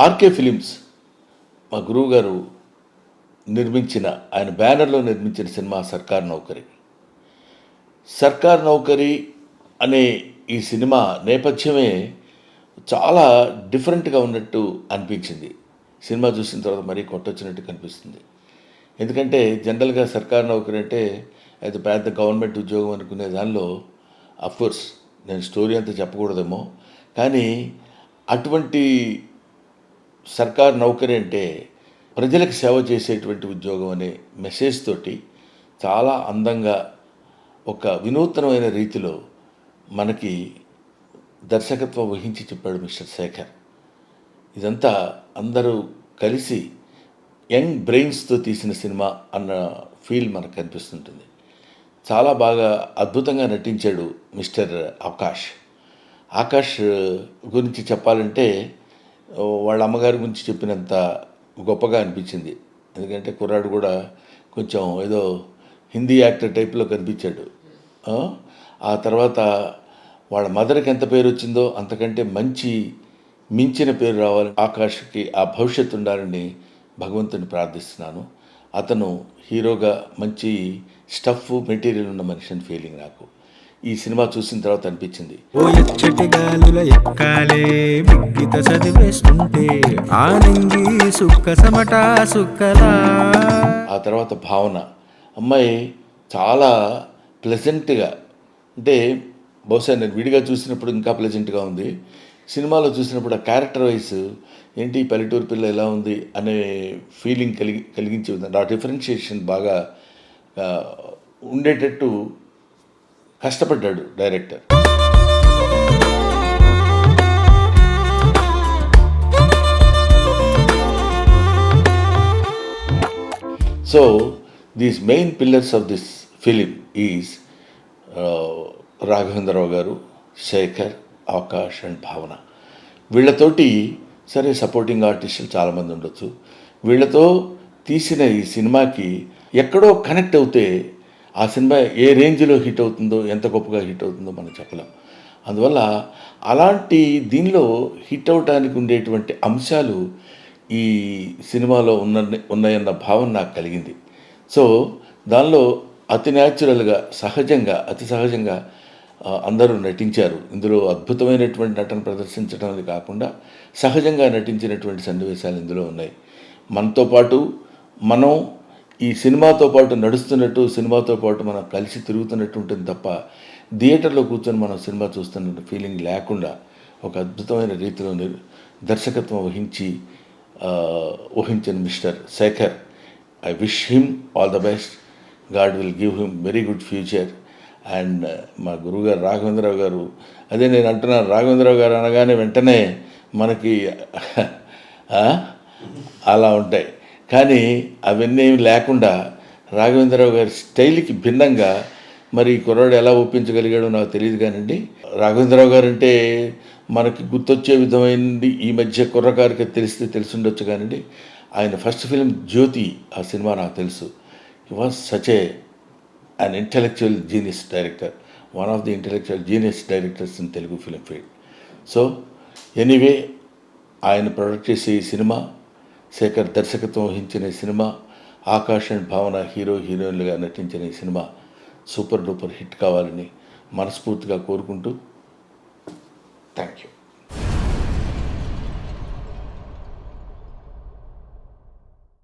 RK films మా గురువు గారు నిర్మించిన, ఆయన బ్యానర్లో నిర్మించిన సినిమా సర్కార్ నౌకరీ. సర్కార్ నౌకరీ అనే ఈ సినిమా నేపథ్యమే చాలా డిఫరెంట్గా ఉన్నట్టు అనిపించింది. సినిమా చూసిన తర్వాత మరీ కొట్టొచ్చినట్టు కనిపిస్తుంది. ఎందుకంటే జనరల్గా సర్కార్ నౌకరీ అంటే అది పెద్ద గవర్నమెంట్ ఉద్యోగం అనుకునే దానిలో అఫ్కోర్స్ నేను స్టోరీ అంతా చెప్పకూడదేమో, కానీ అటువంటి సర్కార్ నౌకరీ అంటే ప్రజలకు సేవ చేసేటువంటి ఉద్యోగం అనే మెసేజ్ తోటి చాలా అందంగా ఒక వినూత్నమైన రీతిలో మనకి దర్శకత్వం వహించి చెప్పాడు మిస్టర్ శేఖర్. ఇదంతా అందరూ కలిసి యంగ్ బ్రెయిన్స్తో తీసిన సినిమా అన్న ఫీల్ మనకు కనిపిస్తుంటుంది. చాలా బాగా అద్భుతంగా నటించాడు మిస్టర్ ఆకాష్. ఆకాష్ గురించి చెప్పాలంటే వాళ్ళ అమ్మగారి గురించి చెప్పినంత గొప్పగా అనిపించింది. ఎందుకంటే కుర్రాడు కూడా కొంచెం ఏదో హిందీ యాక్టర్ టైప్లో కనిపించాడు. ఆ తర్వాత వాళ్ళ మదర్కి ఎంత పేరు వచ్చిందో అంతకంటే మించిన పేరు రావాలి ఆకాష్కి, ఆ భవిష్యత్తు ఉండాలని భగవంతుని ప్రార్థిస్తున్నాను. అతను హీరోగా మంచి స్టఫ్ మెటీరియల్ ఉన్న మనిషి అని ఫీలింగ్ నాకు ఈ సినిమా చూసిన తర్వాత అనిపించింది. ఆ తర్వాత భావన అమ్మాయి చాలా ప్లెజెంట్గా, అంటే బహుశా నేను విడిగా చూసినప్పుడు ఇంకా ప్లెజెంట్గా ఉంది. సినిమాలో చూసినప్పుడు ఆ క్యారెక్టర్ వైజ్ ఏంటి పల్లెటూరు పిల్ల ఎలా ఉంది అనే ఫీలింగ్ కలిగించే విధంగా ఆ డిఫరెన్షియేషన్ బాగా ఉండేటట్టు కష్టపడ్డాడు director. So these main pillars of this film is Raghavendra Rao గారు, శేఖర్, ఆకాష్ అండ్ భావన. వీళ్ళతోటి సరే సపోర్టింగ్ ఆర్టిస్టులు చాలామంది ఉండొచ్చు. వీళ్ళతో తీసిన ఈ సినిమాకి ఎక్కడో కనెక్ట్ అవుతే ఆ సినిమా ఏ రేంజ్లో హిట్ అవుతుందో, ఎంత గొప్పగా హిట్ అవుతుందో మనం చెప్పలేం. అందువల్ల అలాంటి దీనిలో హిట్ అవటానికి ఉండేటువంటి అంశాలు ఈ సినిమాలో ఉన్నాయన్న భావన నాకు కలిగింది. సో దానిలో అతి న్యాచురల్గా, అతి సహజంగా అందరూ నటించారు. ఇందులో అద్భుతమైనటువంటి నటన ప్రదర్శించడం అది కాకుండా సహజంగా నటించినటువంటి సన్నివేశాలు ఇందులో ఉన్నాయి. మనతో పాటు మనం ఈ సినిమాతో పాటు నడుస్తున్నట్టు, సినిమాతో పాటు మనం కలిసి తిరుగుతున్నట్టు ఉంటుంది తప్ప థియేటర్లో కూర్చొని మనం సినిమా చూస్తున్న ఫీలింగ్ లేకుండా ఒక అద్భుతమైన రీతిలో దర్శకత్వం వహించిన mister Shekhar, I wish him all the best. God will give him very good future. And మా గురువుగారు రాఘవేంద్రరావు గారు, అదే నేను అంటున్నాను, రాఘవేంద్రరావు గారు అనగానే వెంటనే మనకి అలా ఉంటాయి. కానీ అవన్నీ లేకుండా రాఘవేంద్రరావు గారి స్టైల్కి భిన్నంగా మరి కుర్రాడు ఎలా ఒప్పించగలిగాడో నాకు తెలియదు. కానివ్వండి, రాఘవేంద్రరావు గారు అంటే మనకి గుర్తొచ్చే విధమైనది ఈ మధ్య కుర్రకారికి తెలిసి ఉండొచ్చు. కానివ్వండి, ఆయన ఫస్ట్ ఫిలిం జ్యోతి, ఆ సినిమా నాకు తెలుసు. హి was such an intellectual genius director, one of the intellectual genius directors in Telugu film field. So anyway, ఆయన ప్రొడక్ట్ చేసే ఈ సినిమా, శేఖర్ దర్శకత్వం వహించిన ఈ సినిమా, ఆకాష్ అండ్ భావన హీరోయిన్లుగా నటించిన ఈ సినిమా సూపర్ డూపర్ హిట్ కావాలని మనస్ఫూర్తిగా కోరుకుంటూ థ్యాంక్ యూ.